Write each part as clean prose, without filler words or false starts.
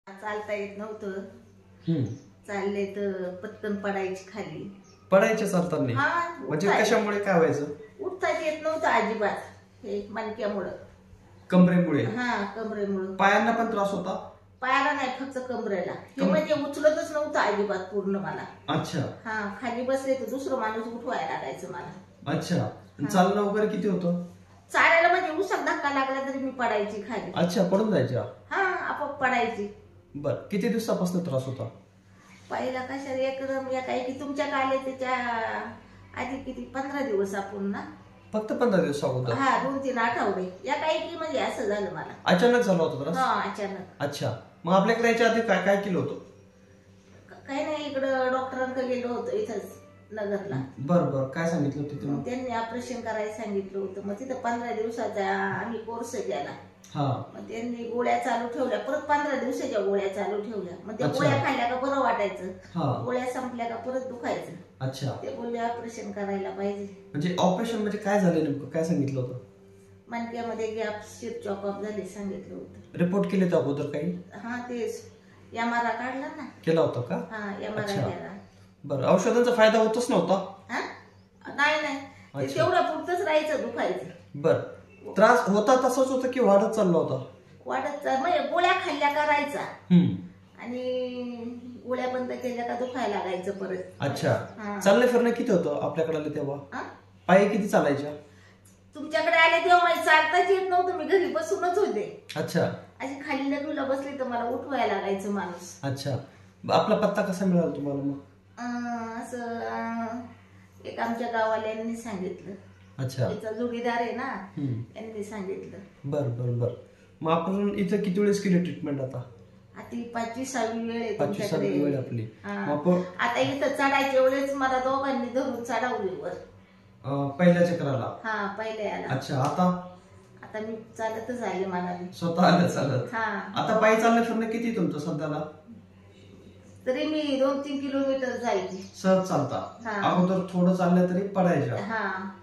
चालता येत नव्हतं. चालले तर पटकन पडायची खाली. पडायचे चालताना? हा. म्हणजे कशामुळे काय व्हायचं? उठता येत नव्हतं अजिबात. हे मणक्यामुळं, कमरेमुळे? हा, कमरेमुळं. पायांना पण त्रास होता? पायाला नाही, फक्त कमरेला. हे म्हणजे उचलतच नव्हतं अजिबात पूर्ण मला. अच्छा. हा, खाली बसले तर दुसरं माणूस उठवायला लागायचं मला. अच्छा. चालणं वगैरे किती होतं? चालायला म्हणजे उसाक धक्का लागला तरी मी पडायची खाली. अच्छा, पडून जायच्या? हा, आपोआप पडायची. बर, किती दिवसापासून त्रास होता? पहिला कशा एकदम या काही की तुमच्या काले त्याच्या आधी किती 15 दिवस आपण ना. फक्त 15 दिवस अगोदर? हा, 2-3 आठवडे या काही की म्हणजे असं झालं मला. अचानक झाला होता त्रास? हा, अचानक. अच्छा. मग आपल्याकडे याच्या आधी काय काय केलं होतं? काही नाही, इकडं डॉक्टरांकडे गेलो होतो इथंच नगरला. बर बर, काय सांगितलं होतं तिथून? त्यांनी ऑपरेशन करायला सांगितलं होतं. मग तिथं 15 दिवसाचा आम्ही कोर्स केला. हा. मग त्यांनी गोळ्या चालू ठेवल्या, परत 15 दिवसाच्या गोळ्या चालू ठेवल्या. मग त्या गोळ्या खाल्ल्या का बरं वाटायचं, गोळ्या संपल्या का परत दुखायचं. अच्छा. ते बोलले ऑपरेशन करायला पाहिजे. म्हणजे ऑपरेशन म्हणजे काय झालं नेमकं, काय सांगितलं होतं? मणक्यामध्ये गॅप, शिर चॉकअप झाले सांगितलं होतं. रिपोर्ट केले तर अगोदर काही? हा, तेच एमआरआय काढला ना. केला होता का? हा, एमआरआय केला. बरं, औषधांचा फायदा होतच नव्हता? नाही नाही, तेवढं पुरतच राहायचं, दुखायचं. बर, त्रास होता तसाच होता की वाढत चालला होता? वाढत, म्हणजे गोळ्या खाल्ल्या का राहायचा आणि गोळ्या बंद केल्या का दुखायला लागायचं परत. अच्छा. चालणं फिरणं किती होतं आपल्याकडे आले तेव्हा? पायी किती चालायच्या? तुमच्याकडे आले तेव्हा मला चालताच येत नव्हतं, मी घरी बसूनच होते. अच्छा. अशी खाली लगूला बसली तर मला उठवायला लागायचं माणूस. अच्छा. आपला पत्ता कसा मिळाला तुम्हाला मग? असं एक आमच्या गावाल्यांनी सांगितलं. अच्छा. त्याचा जोडीदार आहे ना, त्यांनी सांगितलं. बर बर बर. मग आपण इथं किती वेळेस केली ट्रीटमेंट आता? ती 5वी-6वी वेळ आहे 5वी-6वी वेळ आपली. आता इथं चढायच्या वेळेस मला दोघांनी धरून चढवली वर. पहिल्या चक्राला? हा, पहिल्या याला. अच्छा. आता मी चालतच आले, मला स्वतः आलं चालत? आता पायी चालणं फिरणं किती तुमचं सध्याला? तरी मी 2-3 किलोमीटर जायची सहज चालता. अगोदर थोडं चाललं तरी पडायच्या?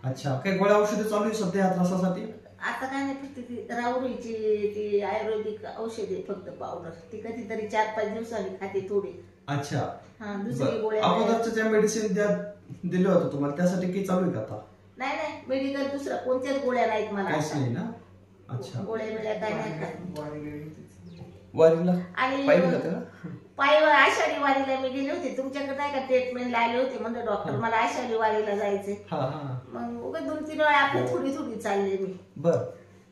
अच्छा. काही गोळ्या औषधे चालू आहे सध्या या त्रासासाठी? आता काय नाही, फक्त ती राहुरीची ती आयुर्वेदिक औषधे, फक्त पावडर, ती कधीतरी 4-5 दिवसांनी खाते थोडी. अच्छा. दुसरी गोळ्या अगोदरच्या ज्या मेडिसिन दिल्या होत्या तुम्हाला त्यासाठी काही चालू आहे का आता? नाही नाही, मेडिकल दुसऱ्या कोणत्याच गोळ्या नाहीत मला. नाही ना? अच्छा. गोळ्या मिळ्या काय नाही खात. वारीला आणि पायीवर आषाढी वारीला मी गेले होते. तुमच्याकडे नाही का ट्रीटमेंटला आले होते, म्हणजे डॉक्टर मला आषाढी वारीला जायचे. मग उगाच 2-3 वेळा आपली थोडी थोडी चालले मी. बर.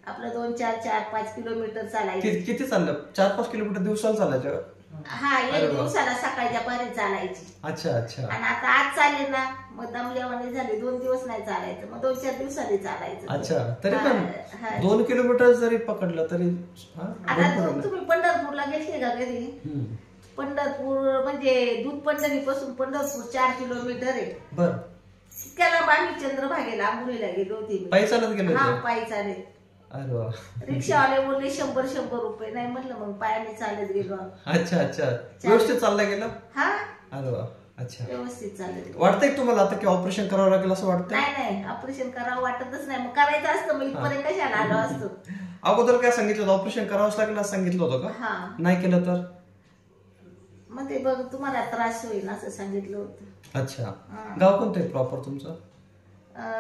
आपलं 2-4-5 किलोमीटर चालायचं. किती चाललं? 4-5 किलोमीटर दिवसाला चालायचं? हा, एक दिवसाला सकाळच्या पारी चालायची. अच्छा अच्छा. आणि आता आज चालले ना, मग दमल्यावाने झाले, 2 दिवस नाही चालायचं, मग 2-4 दिवसांनी चालायचं. अच्छा. तरी पण 2 किलोमीटर जरी पकडलं तरी? आता तुम्ही पंढरपूरला गेले का कधी? पंढरपूर म्हणजे दूध पंढरी पासून पंढरपूर 4 किलोमीटर आहे. बर. त्याला आम्ही चंद्रभागेला आंघोळीला गेलो होते. पायी चालत गेलो? हा, पायी चालत. अरे वा. रिक्षावाले बोलले 100 रुपये. नाही म्हणलं, मग पायाने चालत गेलो. अच्छा अच्छा. व्यवस्थित चालला गेलं? हा. अरे वा. अच्छा. व्यवस्थित चालत. वाटतंय तुम्हाला आता की ऑपरेशन करावं लागेल असं वाटतं? नाही नाही, ऑपरेशन करावं वाटतच नाही. मग करायचं असतं, मग इथपर्यंत कशाला आलो असतो. अगोदर काय सांगितलं होतं? ऑपरेशन करावंच लागेल असं सांगितलं होतं का? नाही केलं तर? मग ते बघ, तुम्हाला त्रास होईल असं सांगितलं होतं. अच्छा. गाव कोणतं आहे प्रॉपर तुमचं?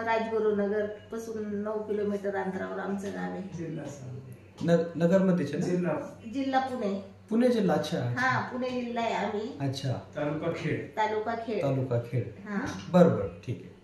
राजगुरुनगर पासून 9 किलोमीटर अंतरावर आमचं गाव आहे. नगर मध्ये? जिल्हा पुणे. पुणे जिल्हा? अच्छा. हा, पुणे जिल्हा आहे आम्ही. अच्छा. तालुका खेड. तालुका खेड. बरोबर, ठीक आहे.